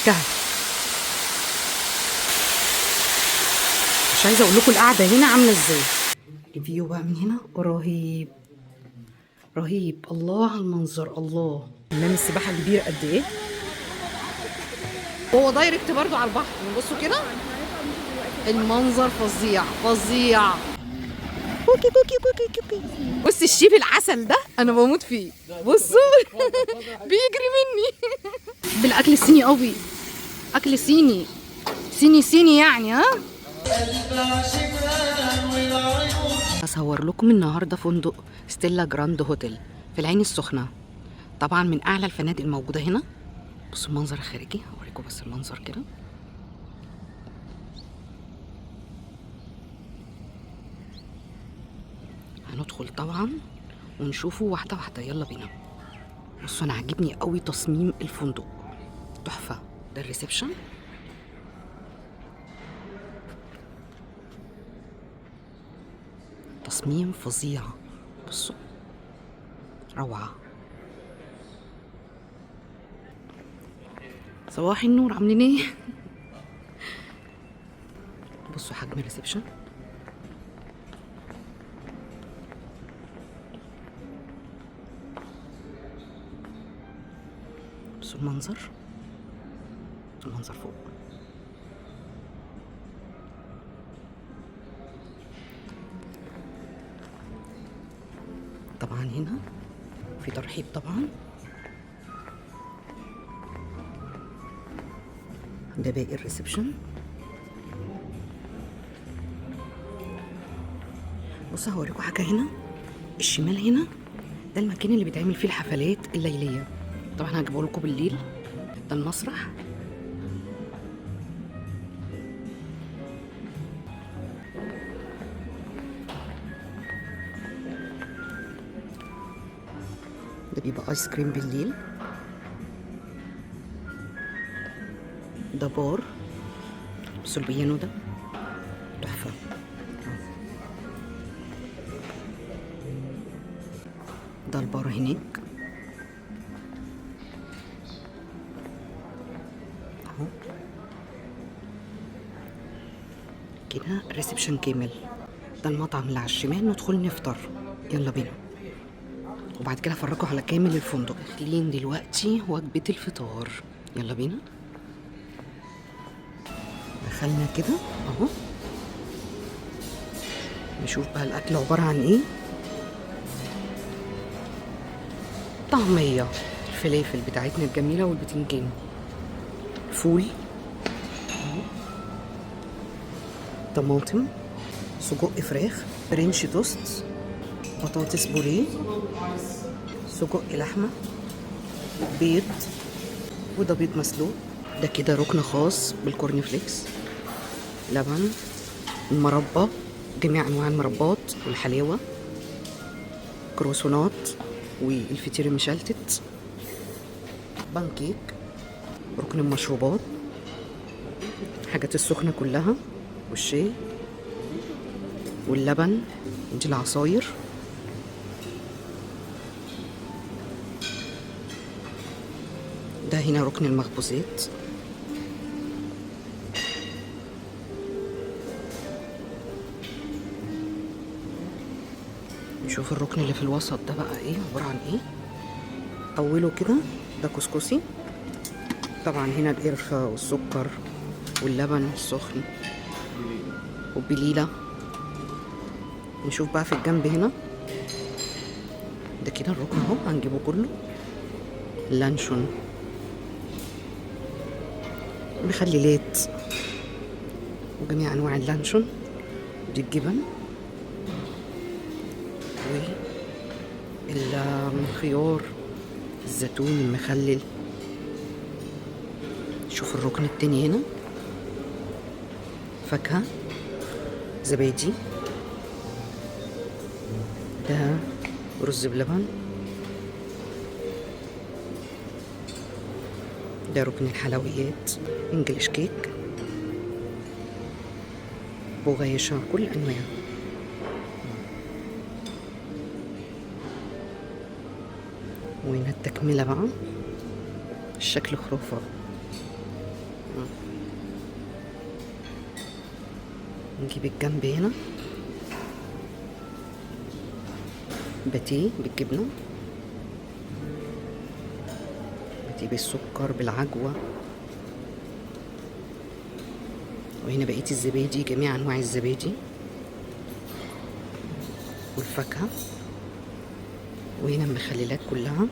كهف. مش عايزه اقول لكم القعده هنا عامله ازاي. الفيو بقى من هنا رهيب رهيب. الله على المنظر، الله. حمام السباحه كبير قد ايه. هو دايركت برضو على البحر. بصوا كده المنظر فظيع فظيع. كوكي كوكي كوكي كوكي. بص الشيف العسل ده انا بموت فيه. بصوا بيجري مني. بالاكل الصيني قوي. اكل صيني صيني يعني. ها هصور لكم النهارده فندق ستيلا جراند هوتيل في العين السخنه، طبعا من اعلى الفنادق الموجوده هنا. بصوا المنظر الخارجي، هوريكم بس المنظر كده. هندخل طبعا ونشوفه واحده واحده. يلا بينا. بصوا انا عاجبني قوي تصميم الفندق، تحفه. ده الريسبشن. تصميم فظيع. بصوا روعه. صباح النور، عاملين ايه؟ بصوا حجم الريسبشن. بصوا المنظر فوق. طبعا هنا في ترحيب طبعا. ده باقي الريسبشن. بصوا هوريكم حاجه هنا الشمال. هنا ده المكان اللي بيتعمل فيه الحفلات الليليه. طبعا هجيبه لكم بالليل. ده المسرح. ده بيبقى ايس كريم بالليل. ده بار. بصوا البيانو ده تحفه. ده البار هناك اهو كده. ريسبشن كامل. ده المطعم اللي على الشمال، ندخل نفطر. يلا بينا. وبعد كده افرجكم على كامل الفندق. داخلين دلوقتي وجبة الفطار. يلا بينا. دخلنا كده اهو. نشوف بقى الاكل عبارة عن ايه. طعمية، الفلافل بتاعتنا الجميلة والبتنجان، فول، طماطم، سجق فراخ، فرنش توست، بطاطس بوريه، سجق لحمة، بيض، وده بيض مسلوق. ده كده ركن خاص بالكورن فليكس، لبن، المربى، جميع انواع المربات والحلاوة، كروسونات والفطير المشلتت، بانكيك، ركن المشروبات، حاجات السخنة كلها، والشاي واللبن، دي العصاير. ده هنا ركن المخبوزات. نشوف الركن اللي في الوسط ده بقى ايه، عبارة عن ايه. طولوا كده. ده كسكسي. طبعا هنا القرفة والسكر واللبن السخن وبليلة. نشوف بقى في الجنب هنا. ده كده الركن اهو، هنجيبه كله. لانشون، مخللات وجميع انواع اللانشون. دي الجبن والخيار، الزيتون المخلل. شوف الركن التاني هنا، فاكهة، زبادي، ده رز بلبن، ده ركن الحلويات، انجليش كيك، بغيشة كل انواع. وهنا التكملة بقى، الشكل خرافة. نجيب الجنب هنا باتيه بالجبنة، باتيه بالسكر بالعجوة، وهنا بقية الزبادي، جميع أنواع الزبادي والفاكهة، وهنا المخللات كلها،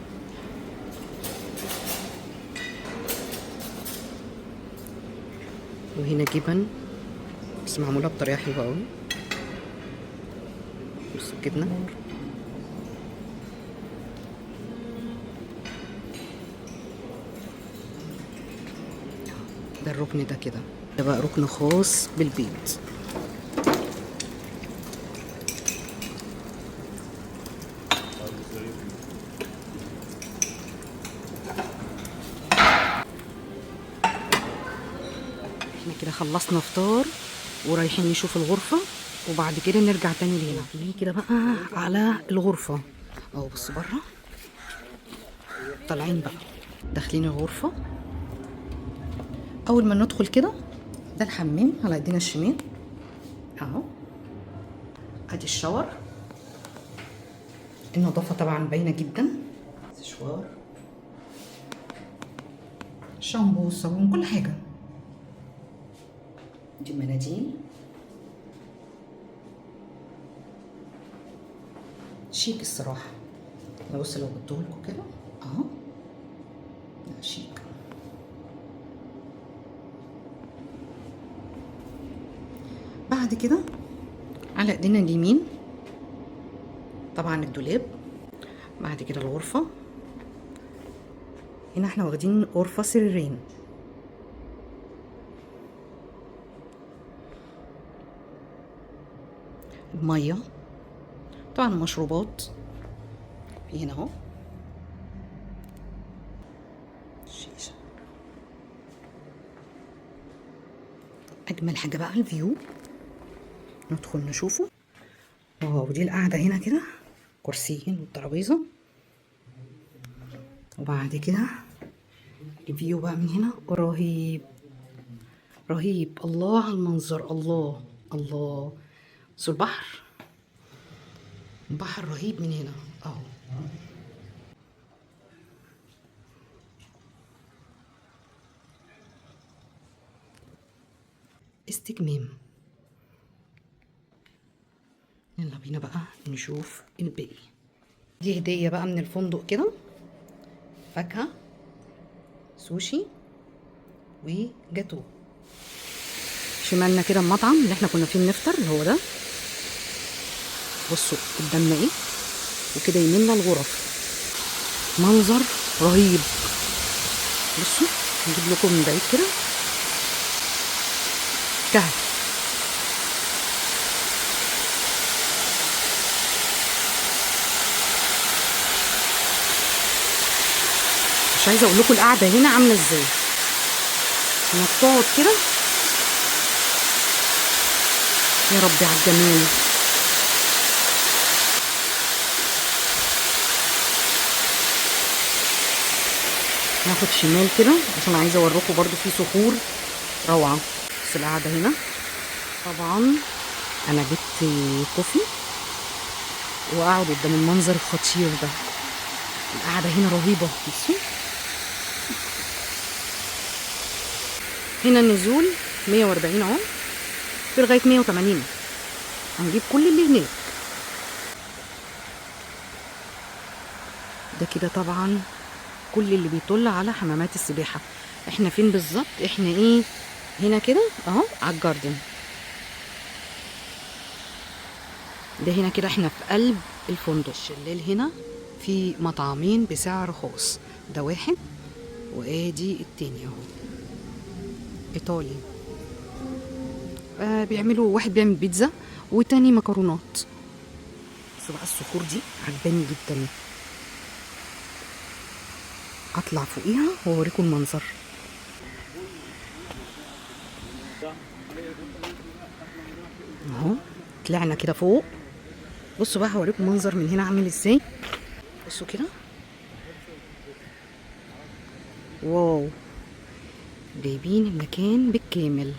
وهنا جبن بس معمولة بطريقة حلوة أوي. بص الجبنة، ده الركن ده كده، ده بقى ركن خاص بالبيض. احنا كده خلصنا فطار ورايحين نشوف الغرفة، وبعد كده نرجع تاني لهنا. نيجي كده بقى على الغرفة اهو، بص بره، طالعين بقى داخلين الغرفة. اول ما ندخل كده ده الحمام على ايدينا الشمال اهو، ادي الشاور، النظافة طبعا باينة جدا، سشوار، شامبو، صابون، كل حاجة. دي مناديل شيك الصراحة. بص لو جبتهولكوا كده اهو، شيك. بعد كده على ايدينا اليمين طبعا الدولاب، بعد كده الغرفة. هنا احنا واخدين غرفة سريرين، المية طبعا، مشروبات في هنا اهو، الشيشة. اجمل حاجة بقى الفيو، ندخل نشوفه. ودي القعدة هنا كده، كرسيين والترابيزة، وبعد كده الفيو بقى من هنا رهيب رهيب. الله على المنظر، الله الله. بص البحر، البحر رهيب من هنا اهو. استجمام. يلا بينا بقى نشوف الباقي. دي هدية بقى من الفندق كده، فاكهة، سوشي، وجاتو. شمالنا كده المطعم اللي احنا كنا فيه بنفطر، اللي هو ده. بصوا قدامنا ايه، وكده يميننا الغرف، منظر رهيب. بصوا نجيب لكم من بعيد كده كهف. مش عايزه اقول لكم القعده هنا عامله ازاي، انك تقعد كده. يا ربي على الجمال. ناخد شمال كده عشان عايزه اوريكم برضو في صخور روعه. بس القعده هنا طبعا انا جبت كوفي واقعد قدام المنظر الخطير ده. القعده هنا رهيبه. بصوا هنا النزول 140 اهو، في لغايه 180. هنجيب كل اللي هناك ده كده طبعا، كل اللي بيطل على حمامات السباحه. احنا فين بالظبط؟ احنا ايه هنا كده اهو على الجاردن ده. هنا كده احنا في قلب الفندق. الشلال هنا في مطعمين بسعر خاص، ده واحد وادي التاني اهو، ايطالي. بيعملوا، واحد بيعمل بيتزا والتاني مكرونات. بس بقى الصخور دي عجباني جدا، اطلع فوقيها واوريكم المنظر. اهو طلعنا كده فوق. بصوا بقى هوريكم منظر من هنا عامل ازاي. بصوا كده، واو. جايبين المكان بالكامل.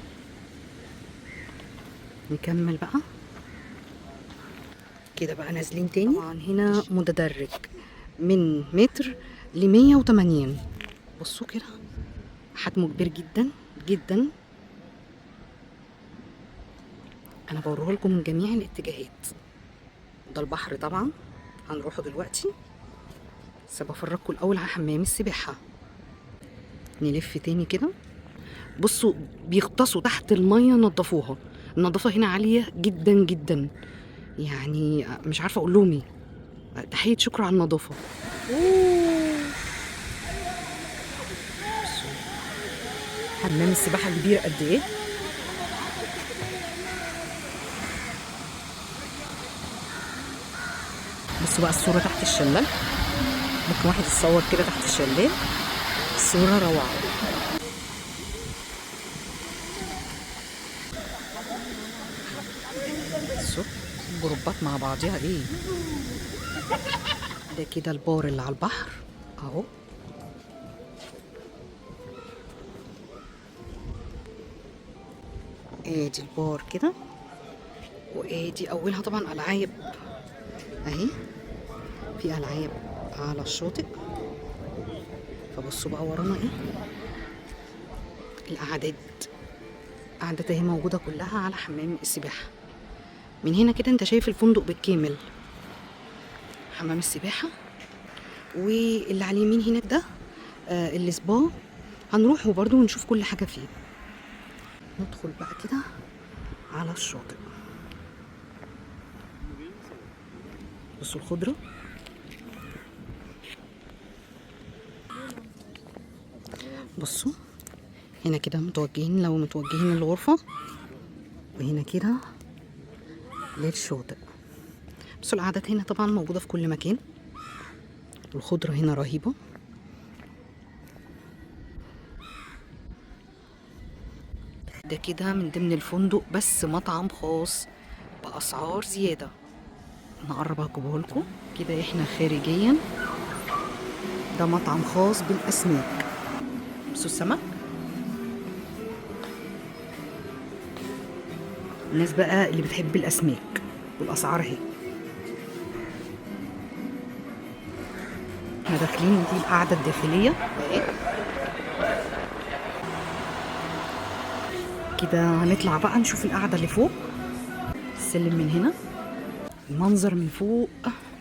نكمل بقى كده بقى، نازلين تاني. طبعا هنا متدرج من متر ل 180. بصوا كده حجمه كبير جدا جدا. انا بوريه لكم من جميع الاتجاهات. ده البحر طبعا هنروحه دلوقتي، بس بفرجكم الاول على حمام السباحه. نلف تاني كده. بصوا بيغطسوا تحت الميه، نظفوها. النظافه هنا عاليه جدا جدا، يعني مش عارفه اقول لهم ايه. تحيه شكر على النظافه. حمام السباحه كبير قد ايه. بصوا بقى الصوره تحت الشلال، ممكن واحد يتصور كده تحت الشلال، الصوره روعه. بصوا جروبات مع بعضيها ايه. ده كده البار اللي على البحر اهو. ادي البار كده، وادي اولها طبعا العاب اهي. في العاب على الشاطئ. فبصوا بقى ورانا ايه، القعدات. قعدات اهي موجوده كلها على حمام السباحه. من هنا كده انت شايف الفندق بالكامل، حمام السباحه. واللي على اليمين هناك ده السبا، هنروحه برضو ونشوف كل حاجه فيه. ندخل بقى كده على الشاطئ. بصوا الخضره. بصوا هنا كده متوجهين، لو متوجهين للغرفه، وهنا كده للشاطئ. بصوا القعدات هنا طبعا موجوده في كل مكان، والخضره هنا رهيبه. ده كده من ضمن الفندق، بس مطعم خاص باسعار زياده. نقرب اجيبه لكم كده احنا خارجيا. ده مطعم خاص بالاسماك. بصوا السمك. الناس بقى اللي بتحب الاسماك، والاسعار اهي. احنا داخلين، دي القعده الداخليه اهي. كده هنطلع بقى نشوف القعده اللي فوق. السلم من هنا، المنظر من فوق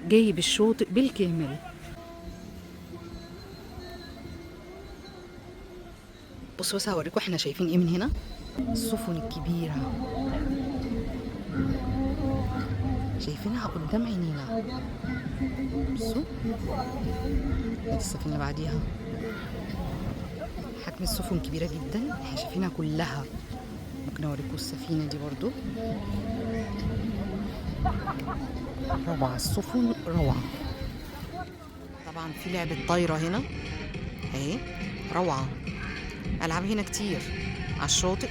جايب الشاطئ بالكامل. بصوا بس هوريكم احنا شايفين ايه من هنا. السفن الكبيره شايفينها قدام عينينا. بصوا ادي السفينه اللي بعديها. حجم السفن كبيره جدا، احنا شايفينها كلها. ممكن اوريكم السفينه دي برضو. روعه السفن، روعه. طبعا في لعبه طايره هنا اهي، روعه. العاب هنا كتير على الشاطئ.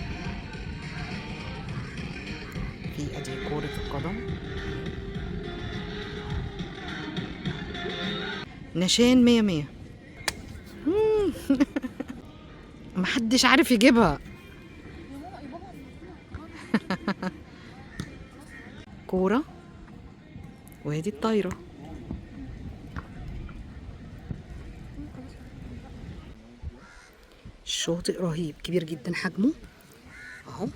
في ادي كرة القدم، نشان 100 محدش عارف يجيبها. كورة، وادي الطايرة. الشاطئ رهيب، كبير جدا حجمه اهو.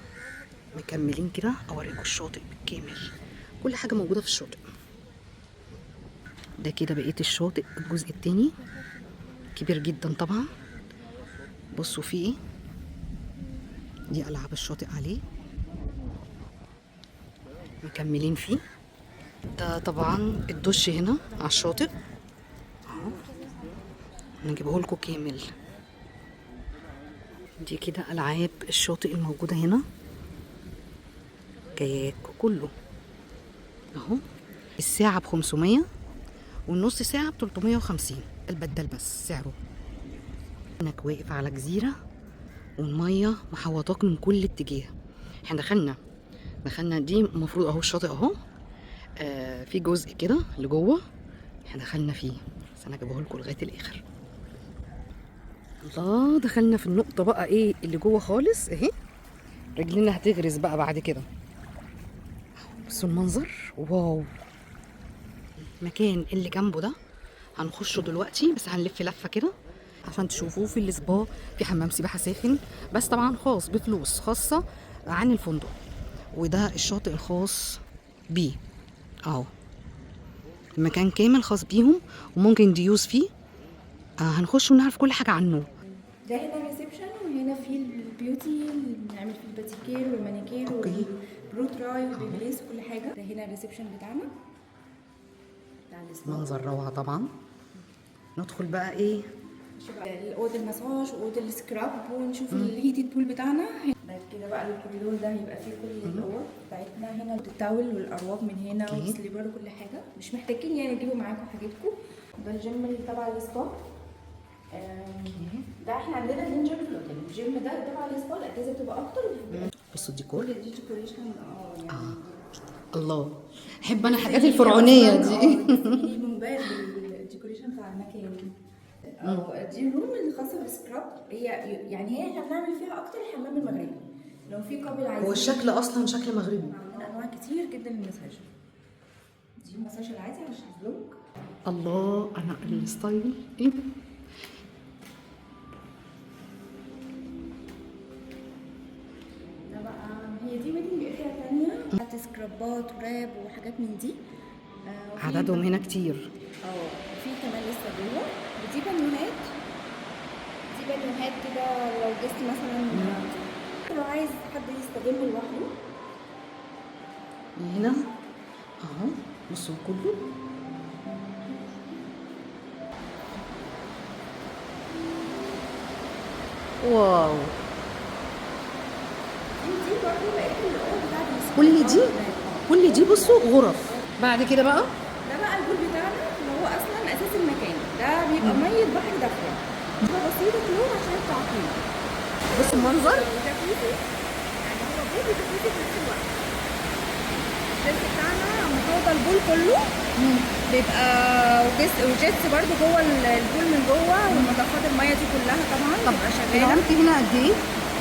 مكملين كده اوريكم الشاطئ بالكامل، كل حاجة موجودة في الشاطئ. ده كده بقية الشاطئ الجزء التاني، كبير جدا طبعا. بصوا فيه ايه، دي ألعاب الشاطئ عليه. مكملين فيه. ده طبعا الدش هنا على الشاطئ اهو، نجيبه لكم كامل. دي كده ألعاب الشاطئ الموجودة هنا، كاياك كله اهو. الساعة ب500، والنص ساعة ب350. البدل بس سعره. انك واقف على جزيرة، والمية محوطاك من كل اتجاه. احنا دخلنا دي المفروض اهو الشاطئ اهو. في جزء كده لجوه احنا دخلنا فيه، بس انا هجيبه لكم لغاية الاخر. الله، دخلنا في النقطة بقى ايه اللي جوه خالص اهي. رجلنا هتغرز بقى بعد كده. بصوا المنظر، واو. المكان اللي جنبه ده هنخشه دلوقتي، بس هنلف لفة كده عشان تشوفوه. في السبا، في حمام سباحة ساخن، بس طبعا خاص بفلوس خاصة عن الفندق. وده الشاطئ الخاص بيه اهو. المكان كامل خاص بيهم وممكن ديوز فيه. هنخش ونعرف كل حاجة عنه. ده هنا الريسبشن، وهنا في البيوتي اللي بنعمل فيه الباتيكير والمانيكير والبرو تراي والبيبليس وكل حاجه. ده هنا الريسبشن بتاعنا بتاع السبا. منظر روعة طبعا. ندخل بقى ايه؟ اوضه المساج واوضه السكراب، ونشوف الهيتد بول بتاعنا. بعد كده بقى الكوريدور ده هيبقى فيه كل الاوض بتاعتنا. هنا التاول والارواح من هنا والسليبر وكل حاجه، مش محتاجين يعني تجيبوا معاكم حاجتكم. ده الجيم اللي تبع السبا. ده احنا عندنا 2 جيم في الاوتيل. الجيم ده تبع السبا، الاجهزه بتبقى اكتر. بصوا الديكور. دي ديكوريشن يعني الله، احب انا الحاجات الفرعونيه دي. منبهر بالديكوريشن بتاع المكان. دي الروم الخاصه بالسكراب. يعني هي احنا بنعمل فيها اكتر الحمام المغربي. لو في قابل عايزين، هو الشكل اصلا شكل مغربي. عندنا انواع كتير جدا من المساج. دي المساج العادي على الشازلونج. الله، انا الستايل ايه. ده بقى هي دي ويدنج اريا ثانيه بتاعت سكرابات وراب وحاجات من دي. عددهم هنا كتير. في كمان لسه جوه. ودي بالونات. دي بالونات كده لو جست مثلا لو عايز حد يستخدمه لوحده. هنا اهو، بصوا كله. واو، دي برضه بقت الاوض بتاعت كل دي بصوا غرف. بعد كده بقى ده بقى البول بتاعنا اللي هو اصلا اساس المكان. ده بيبقى ميه بحر دافيه. ده بسيطه كلهم عشان التعقيم. بصوا المنظر. جاكوزي، يعني هو بول وجاكوزي في نفس الوقت. الجيتس بتاعنا محوطه البول كله. بيبقى وجيتس برضه جوه البول من جوه، والمضخات الميه دي كلها طبعا بتبقى شغاله. العمق هنا قد ايه؟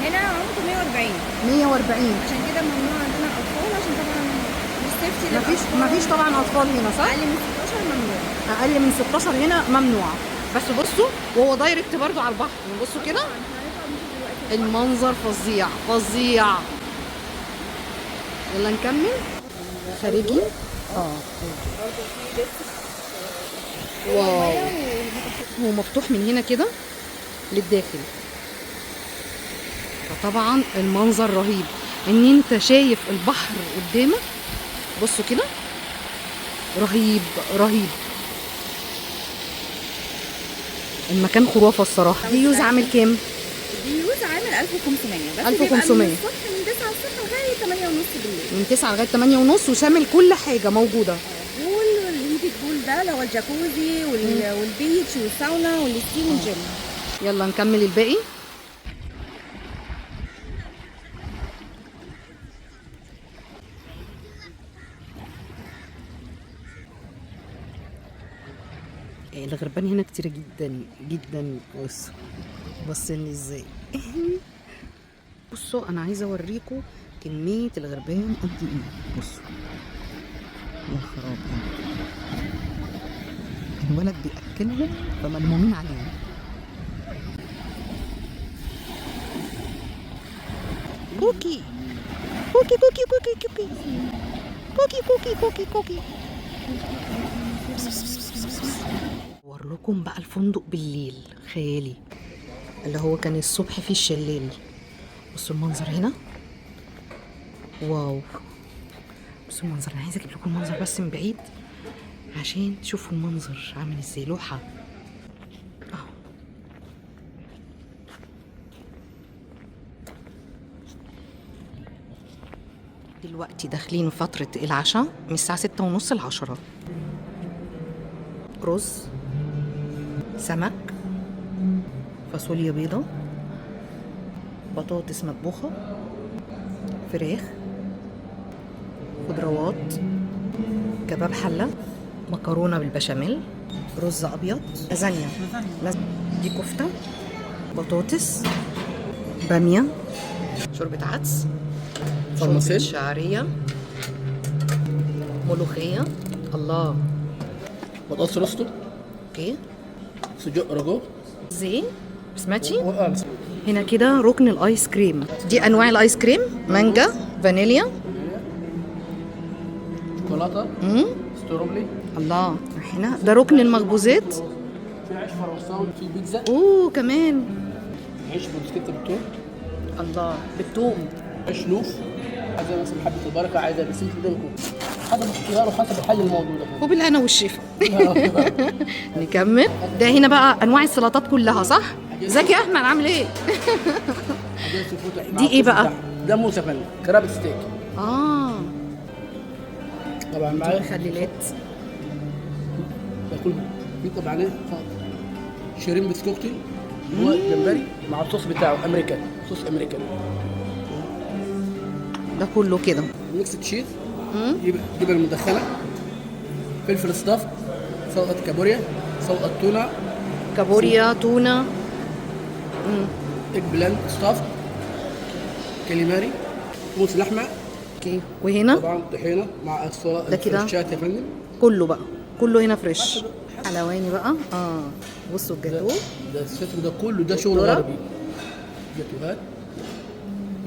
هنا عمقه 140. 140. عشان كده ممنوع عندنا الاطفال، عشان طبعا مش سيفتي للاطفال. مفيش طبعا اطفال هنا، صح؟ اقل من 16 ممنوع. اقل من 16 هنا ممنوع. بس بصوا، وهو دايركت برضو على البحر. بصوا كده المنظر فظيع فظيع. يلا نكمل. خارجي. واو، هو مفتوح من هنا كده للداخل. فطبعا المنظر رهيب ان انت شايف البحر قدامك. بصوا كده، رهيب رهيب. المكان خرافه الصراحه. ديوز عامل كام؟ ديوز عامل 1500 بس. 1500 من الصبح من 9 الصبح لغايه 8 ونص بالليل. من 9 لغايه 8 ونص، وشامل كل حاجه موجوده. بول، والهيتد بول ده اللي هو الجاكوزي والبيتش والساونا والستيم والجيم. يلا نكمل الباقي. الغربان هنا كتير جدا جدا. بصوا ازاي. بصوا، انا عايزه اوريكم كميه الغربان قد ايه. بصوا يا خراب، الولد بياكلهم فملمومين عليه. كوكي كوكي كوكي كوكي كوكي كوكي كوكي كوكي كوكي. اصور لكم بقى الفندق بالليل خيالي، اللي هو كان الصبح فيه الشلال. بصوا المنظر هنا، واو. بصوا المنظر. انا عايزه اجيب لكم المنظر بس من بعيد عشان تشوفوا المنظر عامل ازاي. لوحه اهو. دلوقتي داخلين فتره العشاء من الساعه 6:30 ل10. رز، سمك، فاصوليا بيضة، بطاطس مطبوخة، فراخ، خضروات، كباب حلة، مكرونة بالبشاميل، رز أبيض، لازانيا. دي كفتة، بطاطس، باميه، شوربه عدس، شوربه شعريه، ملوخيه. الله. بطاطس روستو، اوكي. سجق رجو. زين. سمعتي؟ هنا كده ركن الايس كريم. دي انواع الايس كريم: مانجا، فانيليا، شوكولاته، ستروبلي. الله. هنا ده ركن المخبوزات. في عيش فرنساوي، في بيتزا. اوه كمان. عيش بروسكيتا بالثوم. الله، بالثوم. عيش لوف، عايزه مثلا حبه البركه، عايزه بسيط قدامكم حسب الاختيار وحسب الحاجه الموجوده. وبالهنا والشفا. نكمل. ده هنا بقى انواع السلطات كلها، صح؟ ازيك يا احمد، عامل ايه؟ دي ايه بقى؟ ده موسى فن كراب ستيك. طبعا معايا مخللات. باكل في طبعا ايه شيرين بسكوكتي، هو جمبري مع الصوص بتاعه امريكان، صوص امريكان. ده كله كده ميكس تشيز، جبن مدخنه، فلفل صدف، سلطه كابوريا، سلطه تونه، كابوريا، تونه، ايج بلاند ستاف، كاليماري، موس لحمه. اوكي. وهنا طبعا طحينه مع ده كده الفريشات يا فندم. كله بقى، كله هنا فريش. حلواني بقى. بصوا الجاتو ده الستر ده كله ده شغل غربي. جاتوهات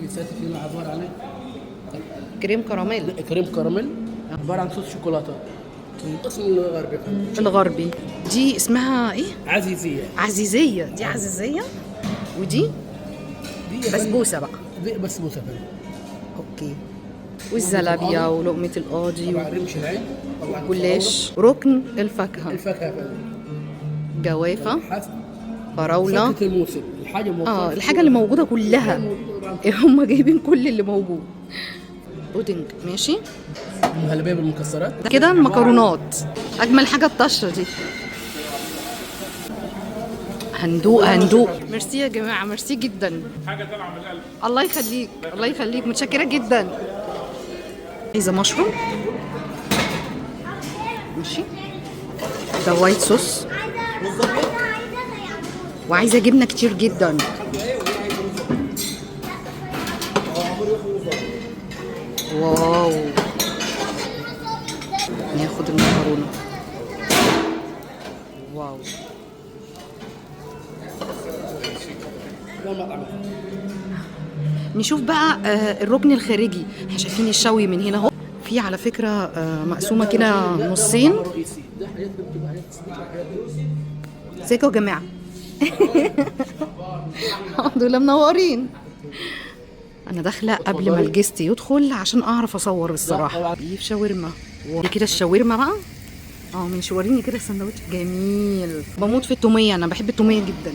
لساتي فينا عباره عن كريم كراميل. كريم كراميل عباره عن صوص شوكولاته. القسم الغربي الغربي. دي اسمها ايه؟ عزيزيه. عزيزيه. دي عزيزيه. ودي دي بسبوسه بقى. دي بسبوسه فندم. اوكي. والزلابيه ولقمه القاضي طبعا رمش العين، طبعا والجلاش. ركن الفاكهه. الفاكهه فندم. جوافه، حسب فراوله. فاكهه الموسم، الحاجه موجوده. الحاجه اللي موجوده كلها. هم جايبين كل اللي موجود. بودنج. ماشي. مهلبيه بالمكسرات. كده المكرونات. اجمل حاجه الطشه دي. هندوق. ميرسي يا جماعه، ميرسي جدا. حاجه طالعه من القلب. الله يخليك، الله يخليك، متشكره جدا. عايزه مشروم. ماشي. ده وايت صوص. وعايزه جبنه كتير جدا. واو. ناخد المكرونه. واو. نشوف بقى الركن الخارجي. احنا شايفين الشوي من هنا اهو. في على فكره مقسومه كده نصين. ازيكم يا جماعه؟ الحمد لله، منورين. انا داخله قبل ما الجست يدخل عشان اعرف اصور الصراحه. دي شاورما. دي كده الشاورما بقى. من شواريني كده السندوتش جميل. بموت في التوميه، انا بحب التوميه جدا.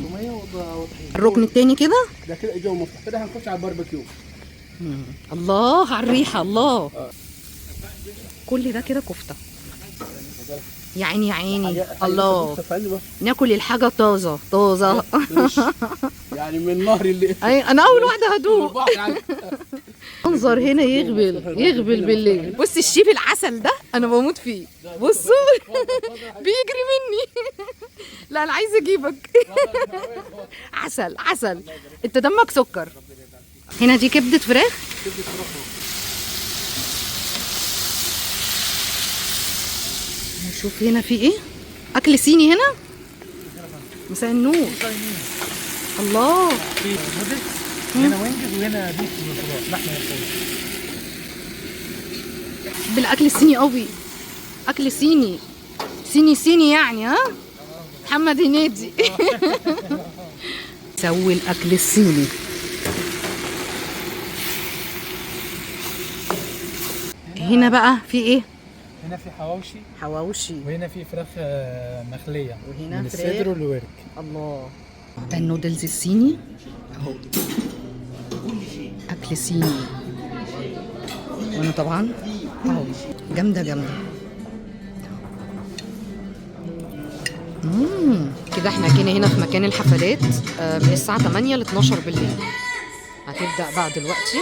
الركن التاني كده ده كده الجو مفتوح، كده هنخش على الباربيكيو. الله على الريحه. الله. كل ده كده كفته. يا عيني يا عيني. الله. ناكل الحاجه طازه طازه. يعني من النهر اللي انا اول واحده هدوق. منظر هنا يغبل بالليل. بص الشيف العسل ده انا بموت فيه. بصوا بيجري مني. لا انا عايزه اجيبك. عسل. انت دمك سكر. هنا دي كبده فراخ. نشوف هنا في ايه. اكل صيني هنا. مساء النور. الله. هنا وينجز وهنا بيف بالخضار، لحمه مفرومه. بالاكل الصيني قوي. اكل صيني يعني. محمد هنيدي. سوي الاكل الصيني. هنا بقى في ايه؟ هنا في حواوشي وهنا في فراخ مخليه وهنا من الصدر والورك. الله. ده النودلز الصيني اهو. اكل صيني. وانا طبعا اهو جامده. كده احنا جينا هنا في مكان الحفلات من الساعه 8 ل 12 بالليل. هتبدا بقى دلوقتي.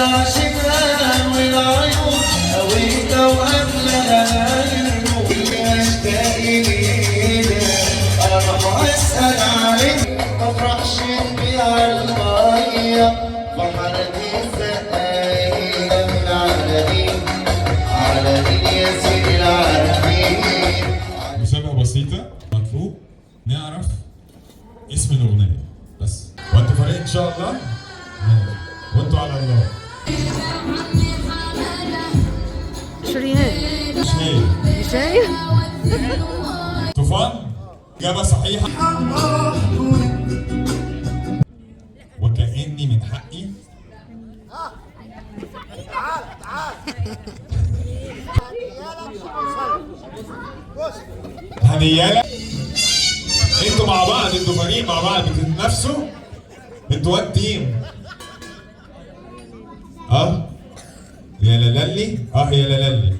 العشمان والعيون هويت وقبلها النور اشتاق لينا اروح اسال عليك مفرحش نبيع الميه فحرتي السقايه من على دين يا سيدي العارفين. مسابقة بسيطة، مطلوب نعرف اسم الأغنية بس، وانتوا فريق إن شاء الله؟ وانتوا على الله. شريهان شيء شايف؟ طوفان إجابة صحيحة. وكأني من حقي هنيالة. انتوا مع بعض، انتوا فريق مع بعض بتتنافسوا، انتوا واد تيم. يا لالي يا لالي.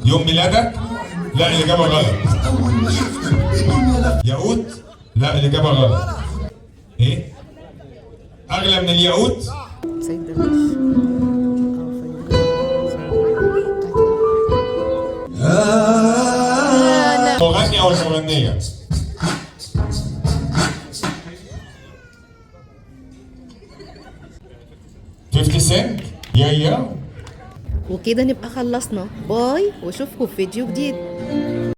يوم ميلادك؟ لا الإجابة غلط. ياقوت؟ لا الإجابة غلط. إيه؟ أغلى من الياقوت؟ سيد درويش. مغني أو مغنية؟ $50 يا وكده نبقى خلصنا. باي واشوفكم في فيديو جديد.